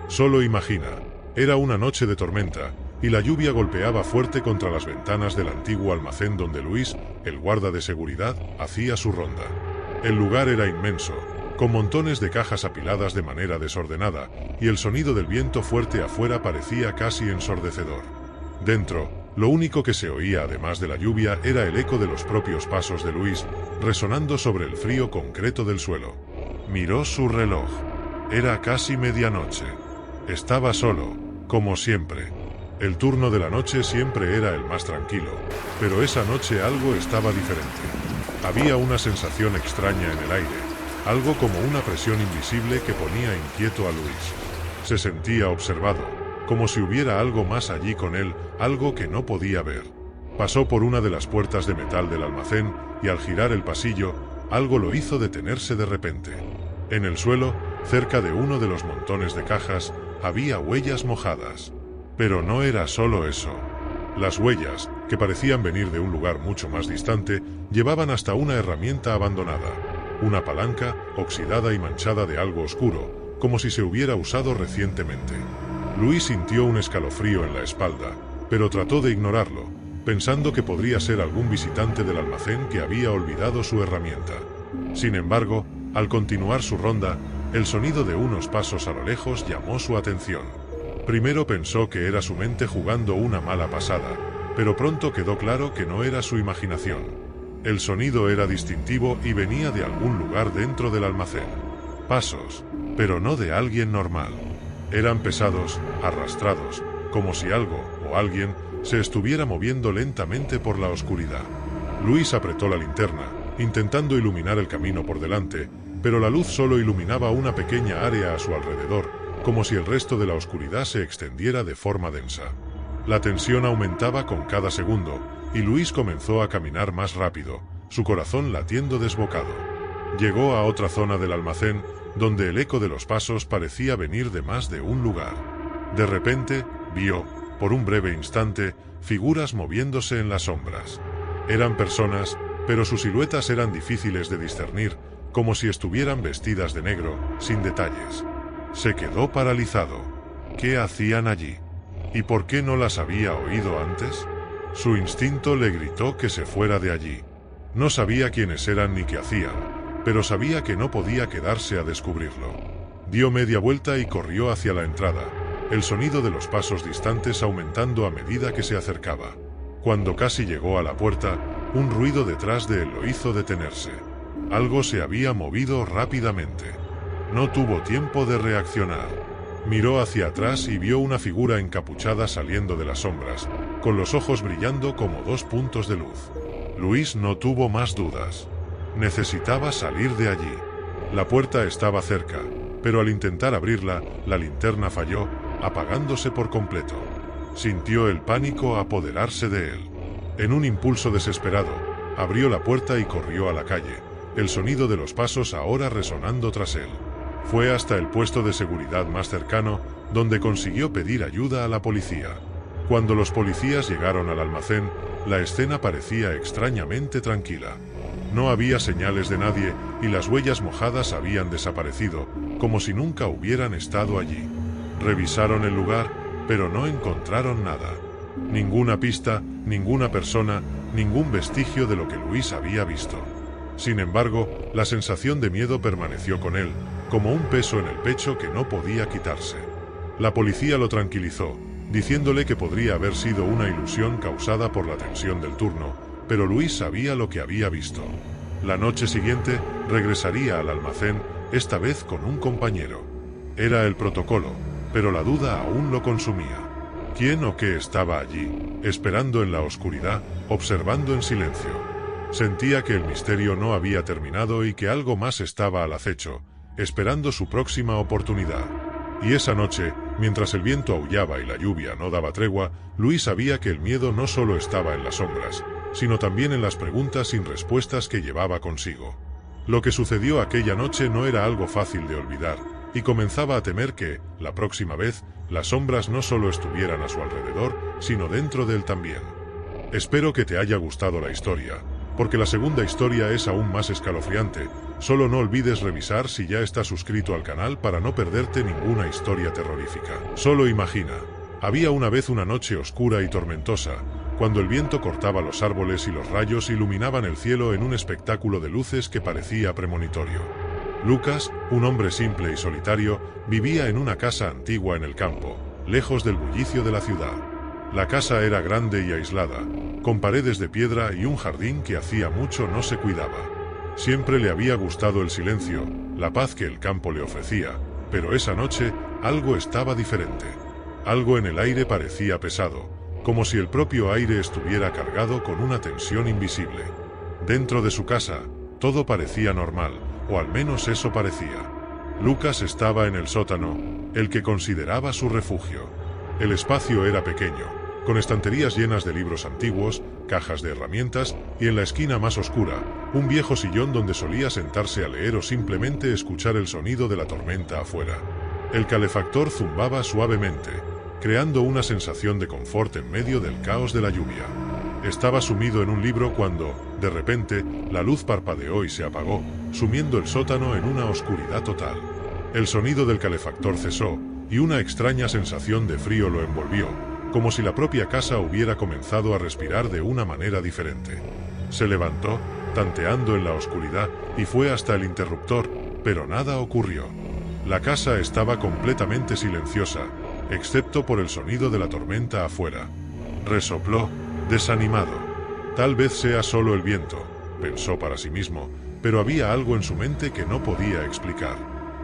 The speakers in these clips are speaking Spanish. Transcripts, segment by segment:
Solo imagina, era una noche de tormenta, y la lluvia golpeaba fuerte contra las ventanas del antiguo almacén donde Luis, el guarda de seguridad, hacía su ronda. El lugar era inmenso, con montones de cajas apiladas de manera desordenada, y el sonido del viento fuerte afuera parecía casi ensordecedor. Dentro, lo único que se oía además de la lluvia era el eco de los propios pasos de Luis, resonando sobre el frío concreto del suelo. Miró su reloj. Era casi medianoche. Estaba solo, como siempre. El turno de la noche siempre era el más tranquilo, pero esa noche algo estaba diferente. Había una sensación extraña en el aire, algo como una presión invisible que ponía inquieto a Luis. Se sentía observado, como si hubiera algo más allí con él, algo que no podía ver. Pasó por una de las puertas de metal del almacén y al girar el pasillo, algo lo hizo detenerse de repente. En el suelo, cerca de uno de los montones de cajas, había huellas mojadas. Pero no era solo eso. Las huellas, que parecían venir de un lugar mucho más distante, llevaban hasta una herramienta abandonada. Una palanca, oxidada y manchada de algo oscuro, como si se hubiera usado recientemente. Luis sintió un escalofrío en la espalda, pero trató de ignorarlo, pensando que podría ser algún visitante del almacén que había olvidado su herramienta. Sin embargo, al continuar su ronda, el sonido de unos pasos a lo lejos llamó su atención. Primero pensó que era su mente jugando una mala pasada, pero pronto quedó claro que no era su imaginación. El sonido era distintivo y venía de algún lugar dentro del almacén. Pasos, pero no de alguien normal. Eran pesados, arrastrados, como si algo, o alguien, se estuviera moviendo lentamente por la oscuridad. Luis apretó la linterna, intentando iluminar el camino por delante, pero la luz solo iluminaba una pequeña área a su alrededor, como si el resto de la oscuridad se extendiera de forma densa. La tensión aumentaba con cada segundo, y Luis comenzó a caminar más rápido, su corazón latiendo desbocado. Llegó a otra zona del almacén, donde el eco de los pasos parecía venir de más de un lugar. De repente, vio, por un breve instante, figuras moviéndose en las sombras. Eran personas, pero sus siluetas eran difíciles de discernir, como si estuvieran vestidas de negro, sin detalles. Se quedó paralizado. ¿Qué hacían allí? ¿Y por qué no las había oído antes? Su instinto le gritó que se fuera de allí. No sabía quiénes eran ni qué hacían, pero sabía que no podía quedarse a descubrirlo. Dio media vuelta y corrió hacia la entrada, el sonido de los pasos distantes aumentando a medida que se acercaba. Cuando casi llegó a la puerta, un ruido detrás de él lo hizo detenerse. Algo se había movido rápidamente. No tuvo tiempo de reaccionar. Miró hacia atrás y vio una figura encapuchada saliendo de las sombras, con los ojos brillando como dos puntos de luz. Luis no tuvo más dudas. Necesitaba salir de allí. La puerta estaba cerca, pero al intentar abrirla, la linterna falló, apagándose por completo. Sintió el pánico apoderarse de él. En un impulso desesperado, abrió la puerta y corrió a la calle, el sonido de los pasos ahora resonando tras él. Fue hasta el puesto de seguridad más cercano, donde consiguió pedir ayuda a la policía. Cuando los policías llegaron al almacén, la escena parecía extrañamente tranquila. No había señales de nadie y las huellas mojadas habían desaparecido, como si nunca hubieran estado allí. Revisaron el lugar, pero no encontraron nada. Ninguna pista, ninguna persona, ningún vestigio de lo que Luis había visto. Sin embargo, la sensación de miedo permaneció con él, como un peso en el pecho que no podía quitarse. La policía lo tranquilizó, diciéndole que podría haber sido una ilusión causada por la tensión del turno, pero Luis sabía lo que había visto. La noche siguiente, regresaría al almacén, esta vez con un compañero. Era el protocolo, pero la duda aún lo consumía. ¿Quién o qué estaba allí, esperando en la oscuridad, observando en silencio? Sentía que el misterio no había terminado y que algo más estaba al acecho, esperando su próxima oportunidad. Y esa noche, mientras el viento aullaba y la lluvia no daba tregua, Luis sabía que el miedo no solo estaba en las sombras, sino también en las preguntas sin respuestas que llevaba consigo. Lo que sucedió aquella noche no era algo fácil de olvidar, y comenzaba a temer que, la próxima vez, las sombras no solo estuvieran a su alrededor, sino dentro de él también. Espero que te haya gustado la historia. porque la segunda historia es aún más escalofriante. Solo no olvides revisar si ya estás suscrito al canal para no perderte ninguna historia terrorífica. Solo imagina. Había una vez una noche oscura y tormentosa, cuando el viento cortaba los árboles y los rayos iluminaban el cielo en un espectáculo de luces que parecía premonitorio. Lucas, un hombre simple y solitario, vivía en una casa antigua en el campo, lejos del bullicio de la ciudad. La casa era grande y aislada, con paredes de piedra y un jardín que hacía mucho no se cuidaba. Siempre le había gustado el silencio, la paz que el campo le ofrecía, pero esa noche algo estaba diferente. Algo en el aire parecía pesado, como si el propio aire estuviera cargado con una tensión invisible. Dentro de su casa, todo parecía normal, o al menos eso parecía. Lucas estaba en el sótano, el que consideraba su refugio. El espacio era pequeño, con estanterías llenas de libros antiguos, cajas de herramientas, y en la esquina más oscura, un viejo sillón donde solía sentarse a leer o simplemente escuchar el sonido de la tormenta afuera. El calefactor zumbaba suavemente, creando una sensación de confort en medio del caos de la lluvia. Estaba sumido en un libro cuando, de repente, la luz parpadeó y se apagó, sumiendo el sótano en una oscuridad total. El sonido del calefactor cesó, y una extraña sensación de frío lo envolvió, como si la propia casa hubiera comenzado a respirar de una manera diferente. Se levantó, tanteando en la oscuridad, y fue hasta el interruptor, pero nada ocurrió. La casa estaba completamente silenciosa, excepto por el sonido de la tormenta afuera. Resopló, desanimado. Tal vez sea solo el viento, pensó para sí mismo, pero había algo en su mente que no podía explicar.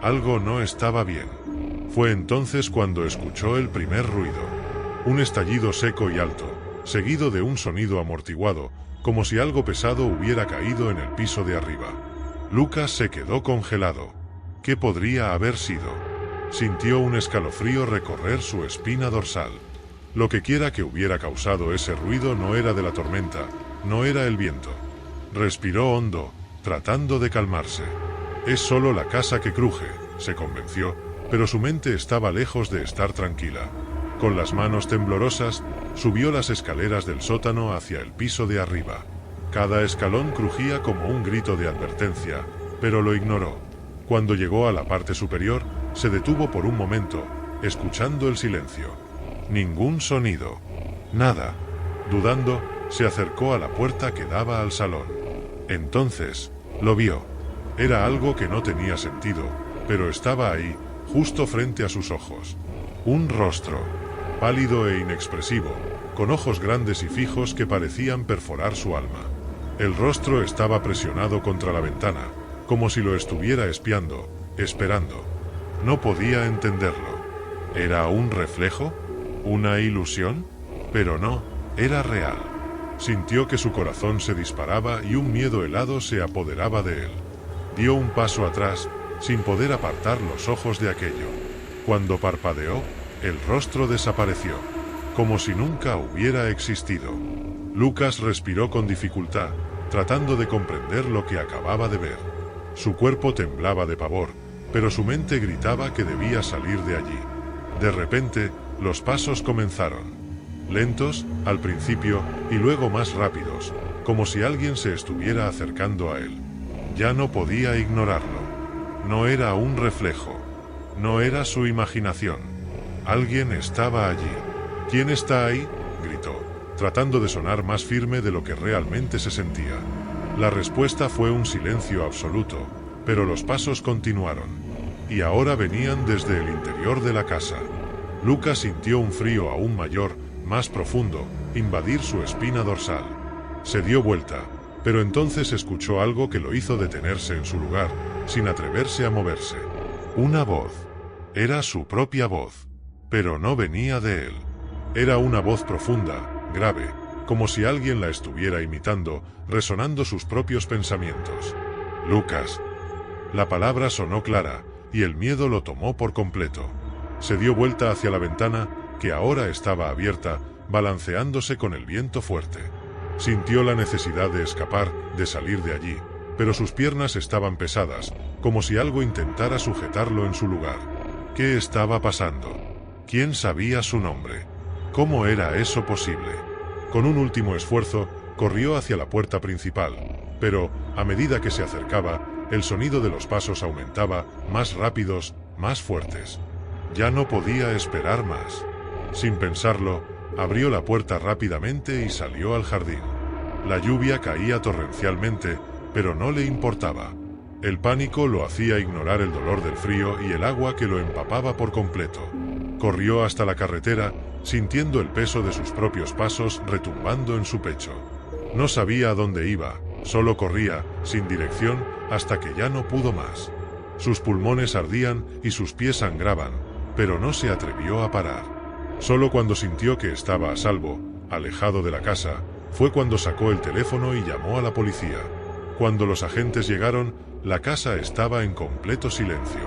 Algo no estaba bien. Fue entonces cuando escuchó el primer ruido. Un estallido seco y alto, seguido de un sonido amortiguado, como si algo pesado hubiera caído en el piso de arriba. Lucas se quedó congelado. ¿Qué podría haber sido? Sintió un escalofrío recorrer su espina dorsal. Lo que quiera que hubiera causado ese ruido no era de la tormenta, no era el viento. Respiró hondo, tratando de calmarse. Es solo la casa que cruje, se convenció, pero su mente estaba lejos de estar tranquila. Con las manos temblorosas, subió las escaleras del sótano hacia el piso de arriba. Cada escalón crujía como un grito de advertencia, pero lo ignoró. Cuando llegó a la parte superior, se detuvo por un momento, escuchando el silencio. Ningún sonido. Nada. Dudando, se acercó a la puerta que daba al salón. Entonces, lo vio. Era algo que no tenía sentido, pero estaba ahí, justo frente a sus ojos. Un rostro, pálido e inexpresivo, con ojos grandes y fijos que parecían perforar su alma. El rostro estaba presionado contra la ventana, como si lo estuviera espiando, esperando. No podía entenderlo. ¿Era un reflejo? ¿Una ilusión? Pero no, era real. Sintió que su corazón se disparaba y un miedo helado se apoderaba de él. Dio un paso atrás, sin poder apartar los ojos de aquello. Cuando parpadeó, el rostro desapareció, como si nunca hubiera existido. Lucas respiró con dificultad, tratando de comprender lo que acababa de ver. Su cuerpo temblaba de pavor, pero su mente gritaba que debía salir de allí. De repente, los pasos comenzaron. Lentos, al principio, y luego más rápidos, como si alguien se estuviera acercando a él. Ya no podía ignorarlo. No era un reflejo. No era su imaginación. Alguien estaba allí. ¿Quién está ahí?, gritó, tratando de sonar más firme de lo que realmente se sentía. La respuesta fue un silencio absoluto, pero los pasos continuaron. Y ahora venían desde el interior de la casa. Lucas sintió un frío aún mayor, más profundo, invadir su espina dorsal. Se dio vuelta, pero entonces escuchó algo que lo hizo detenerse en su lugar, sin atreverse a moverse. Una voz. Era su propia voz. Pero no venía de él. Era una voz profunda, grave, como si alguien la estuviera imitando, resonando sus propios pensamientos. Lucas. La palabra sonó clara, y el miedo lo tomó por completo. Se dio vuelta hacia la ventana, que ahora estaba abierta, balanceándose con el viento fuerte. Sintió la necesidad de escapar, de salir de allí, pero sus piernas estaban pesadas, como si algo intentara sujetarlo en su lugar. ¿Qué estaba pasando? ¿Quién sabía su nombre? ¿Cómo era eso posible? Con un último esfuerzo, corrió hacia la puerta principal, pero, a medida que se acercaba, el sonido de los pasos aumentaba, más rápidos, más fuertes. Ya no podía esperar más. Sin pensarlo, abrió la puerta rápidamente y salió al jardín. La lluvia caía torrencialmente, pero no le importaba. El pánico lo hacía ignorar el dolor del frío y el agua que lo empapaba por completo. Corrió hasta la carretera, sintiendo el peso de sus propios pasos retumbando en su pecho. No sabía a dónde iba, solo corría, sin dirección, hasta que ya no pudo más. Sus pulmones ardían y sus pies sangraban, pero no se atrevió a parar. Solo cuando sintió que estaba a salvo, alejado de la casa, fue cuando sacó el teléfono y llamó a la policía. Cuando los agentes llegaron, la casa estaba en completo silencio.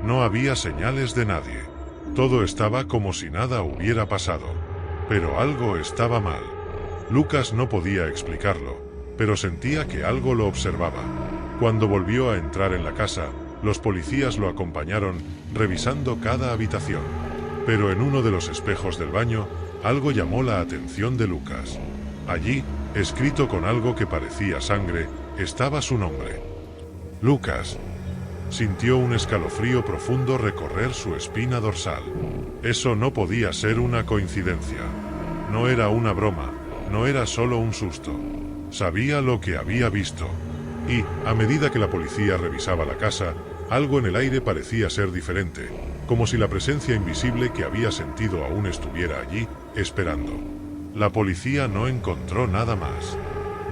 No había señales de nadie. Todo estaba como si nada hubiera pasado. Pero algo estaba mal. Lucas no podía explicarlo, pero sentía que algo lo observaba. Cuando volvió a entrar en la casa, los policías lo acompañaron, revisando cada habitación. Pero en uno de los espejos del baño, algo llamó la atención de Lucas. Allí, escrito con algo que parecía sangre, estaba su nombre. Lucas. Sintió un escalofrío profundo recorrer su espina dorsal. Eso no podía ser una coincidencia. No era una broma, no era solo un susto. Sabía lo que había visto. Y, a medida que la policía revisaba la casa, algo en el aire parecía ser diferente, como si la presencia invisible que había sentido aún estuviera allí, esperando. La policía no encontró nada más.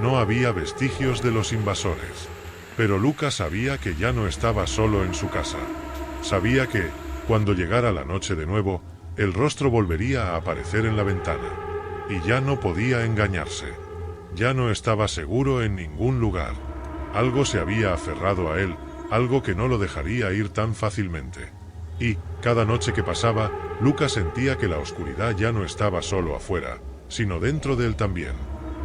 No había vestigios de los invasores. Pero Lucas sabía que ya no estaba solo en su casa. Sabía que, cuando llegara la noche de nuevo, el rostro volvería a aparecer en la ventana. Y ya no podía engañarse. Ya no estaba seguro en ningún lugar. Algo se había aferrado a él, algo que no lo dejaría ir tan fácilmente. Y, cada noche que pasaba, Lucas sentía que la oscuridad ya no estaba solo afuera, sino dentro de él también.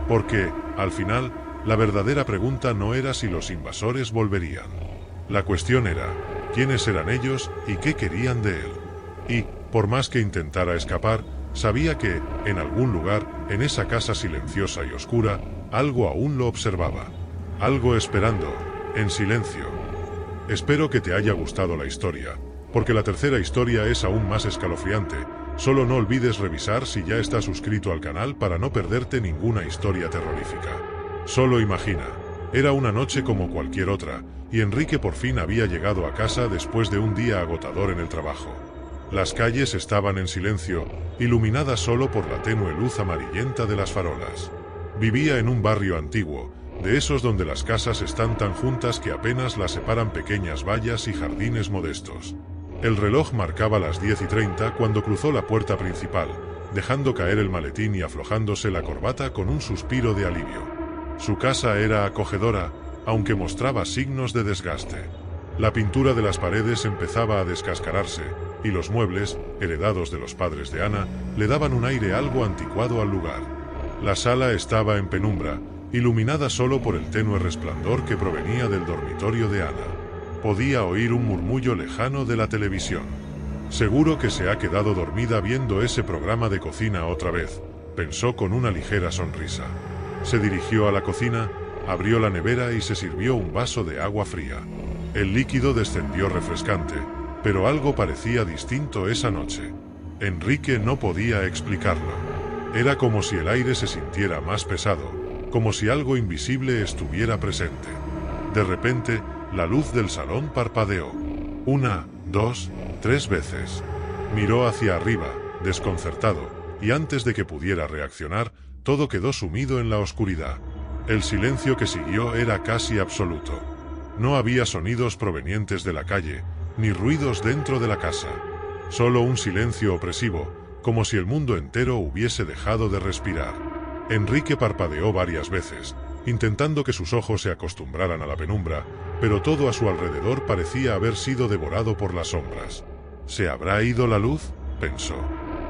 Porque, al final, la verdadera pregunta no era si los invasores volverían. La cuestión era, quiénes eran ellos y qué querían de él. Y, por más que intentara escapar, sabía que, en algún lugar, en esa casa silenciosa y oscura, algo aún lo observaba. Algo esperando, en silencio. Espero que te haya gustado la historia, porque la tercera historia es aún más escalofriante. Solo no olvides revisar si ya estás suscrito al canal para no perderte ninguna historia terrorífica. Solo imagina, era una noche como cualquier otra, y Enrique por fin había llegado a casa después de un día agotador en el trabajo. Las calles estaban en silencio, iluminadas solo por la tenue luz amarillenta de las farolas. Vivía en un barrio antiguo, de esos donde las casas están tan juntas que apenas las separan pequeñas vallas y jardines modestos. El reloj marcaba las 10:30 cuando cruzó la puerta principal, dejando caer el maletín y aflojándose la corbata con un suspiro de alivio. Su casa era acogedora, aunque mostraba signos de desgaste. La pintura de las paredes empezaba a descascararse, y los muebles, heredados de los padres de Ana, le daban un aire algo anticuado al lugar. La sala estaba en penumbra, iluminada solo por el tenue resplandor que provenía del dormitorio de Ana. Podía oír un murmullo lejano de la televisión. Seguro que se ha quedado dormida viendo ese programa de cocina otra vez, pensó con una ligera sonrisa. Se dirigió a la cocina, abrió la nevera y se sirvió un vaso de agua fría. El líquido descendió refrescante, pero algo parecía distinto esa noche. Enrique no podía explicarlo. Era como si el aire se sintiera más pesado, como si algo invisible estuviera presente. De repente, la luz del salón parpadeó. 1, 2, 3 veces. Miró hacia arriba, desconcertado, y antes de que pudiera reaccionar, todo quedó sumido en la oscuridad. El silencio que siguió era casi absoluto. No había sonidos provenientes de la calle, ni ruidos dentro de la casa. Solo un silencio opresivo, como si el mundo entero hubiese dejado de respirar. Enrique parpadeó varias veces, intentando que sus ojos se acostumbraran a la penumbra, pero todo a su alrededor parecía haber sido devorado por las sombras. ¿Se habrá ido la luz?, pensó.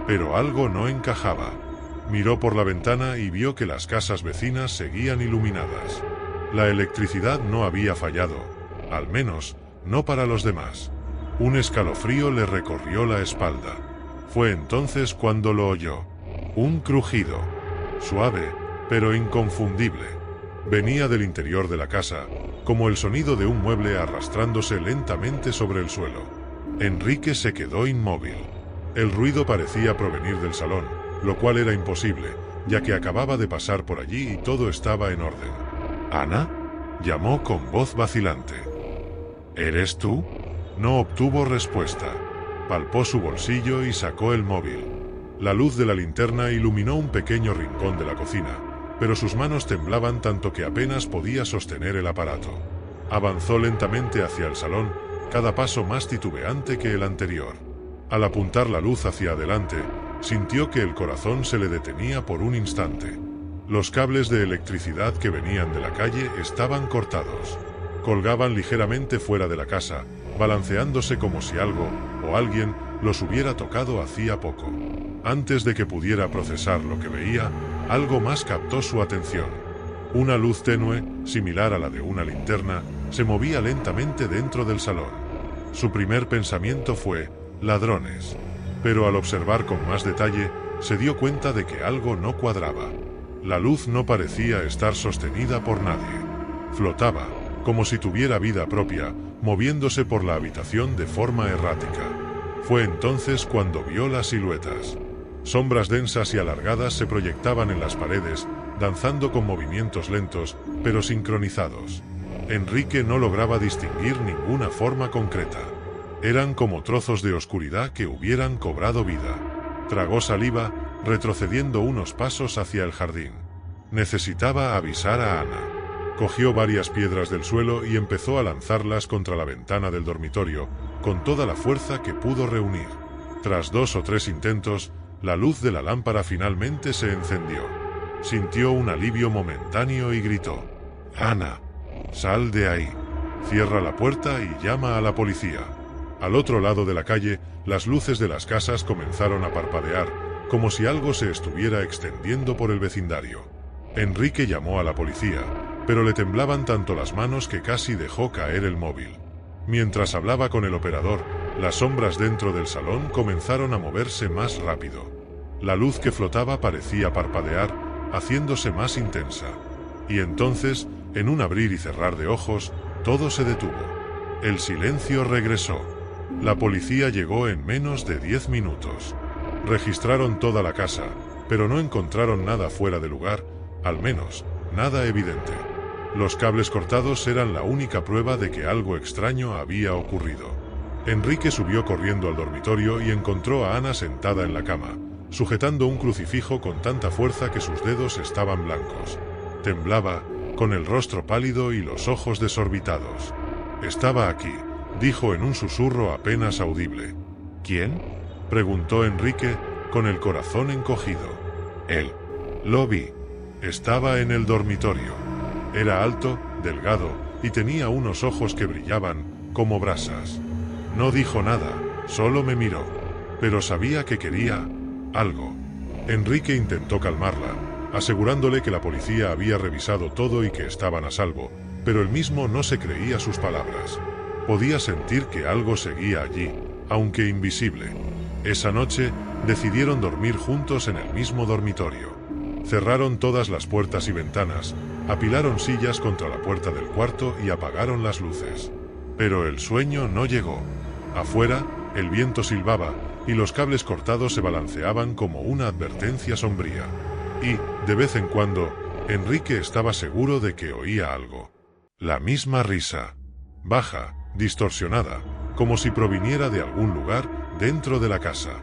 Pero algo no encajaba. Miró por la ventana y vio que las casas vecinas seguían iluminadas. La electricidad no había fallado, al menos, no para los demás. Un escalofrío le recorrió la espalda. Fue entonces cuando lo oyó. Un crujido. Suave, pero inconfundible. Venía del interior de la casa, como el sonido de un mueble arrastrándose lentamente sobre el suelo. Enrique se quedó inmóvil. El ruido parecía provenir del salón, lo cual era imposible, ya que acababa de pasar por allí y todo estaba en orden. «¿Ana?», llamó con voz vacilante. «¿Eres tú?». No obtuvo respuesta. Palpó su bolsillo y sacó el móvil. La luz de la linterna iluminó un pequeño rincón de la cocina, pero sus manos temblaban tanto que apenas podía sostener el aparato. Avanzó lentamente hacia el salón, cada paso más titubeante que el anterior. Al apuntar la luz hacia adelante, sintió que el corazón se le detenía por un instante. Los cables de electricidad que venían de la calle estaban cortados. Colgaban ligeramente fuera de la casa, balanceándose como si algo, o alguien, los hubiera tocado hacía poco. Antes de que pudiera procesar lo que veía, algo más captó su atención. Una luz tenue, similar a la de una linterna, se movía lentamente dentro del salón. Su primer pensamiento fue, ladrones. Pero al observar con más detalle, se dio cuenta de que algo no cuadraba. La luz no parecía estar sostenida por nadie. Flotaba, como si tuviera vida propia, moviéndose por la habitación de forma errática. Fue entonces cuando vio las siluetas. Sombras densas y alargadas se proyectaban en las paredes, danzando con movimientos lentos, pero sincronizados. Enrique no lograba distinguir ninguna forma concreta. Eran como trozos de oscuridad que hubieran cobrado vida. Tragó saliva, retrocediendo unos pasos hacia el jardín. Necesitaba avisar a Ana. Cogió varias piedras del suelo y empezó a lanzarlas contra la ventana del dormitorio, con toda la fuerza que pudo reunir. Tras 2 o 3 intentos, la luz de la lámpara finalmente se encendió. Sintió un alivio momentáneo y gritó: «Ana, sal de ahí. Cierra la puerta y llama a la policía». Al otro lado de la calle, las luces de las casas comenzaron a parpadear, como si algo se estuviera extendiendo por el vecindario. Enrique llamó a la policía, pero le temblaban tanto las manos que casi dejó caer el móvil. Mientras hablaba con el operador, las sombras dentro del salón comenzaron a moverse más rápido. La luz que flotaba parecía parpadear, haciéndose más intensa. Y entonces, en un abrir y cerrar de ojos, todo se detuvo. El silencio regresó. La policía llegó en menos de 10 minutos. Registraron toda la casa, pero no encontraron nada fuera de lugar, al menos, nada evidente. Los cables cortados eran la única prueba de que algo extraño había ocurrido. Enrique subió corriendo al dormitorio y encontró a Ana sentada en la cama, sujetando un crucifijo con tanta fuerza que sus dedos estaban blancos. Temblaba, con el rostro pálido y los ojos desorbitados. «Estaba aquí», dijo en un susurro apenas audible. «¿Quién?», preguntó Enrique, con el corazón encogido. «Él. Lo vi. Estaba en el dormitorio. Era alto, delgado, y tenía unos ojos que brillaban, como brasas. No dijo nada, solo me miró. Pero sabía que quería algo». Enrique intentó calmarla, asegurándole que la policía había revisado todo y que estaban a salvo, pero él mismo no se creía sus palabras. Podía sentir que algo seguía allí, aunque invisible. Esa noche, decidieron dormir juntos en el mismo dormitorio. Cerraron todas las puertas y ventanas, apilaron sillas contra la puerta del cuarto y apagaron las luces. Pero el sueño no llegó. Afuera, el viento silbaba, y los cables cortados se balanceaban como una advertencia sombría. Y, de vez en cuando, Enrique estaba seguro de que oía algo. La misma risa. Baja, distorsionada, como si proviniera de algún lugar dentro de la casa.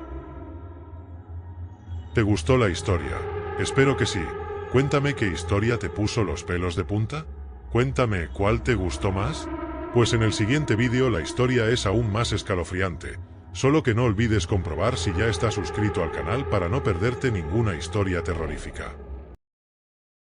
¿Te gustó la historia? Espero que sí. Cuéntame qué historia te puso los pelos de punta. Cuéntame cuál te gustó más. Pues en el siguiente vídeo la historia es aún más escalofriante. Solo que no olvides comprobar si ya estás suscrito al canal para no perderte ninguna historia terrorífica.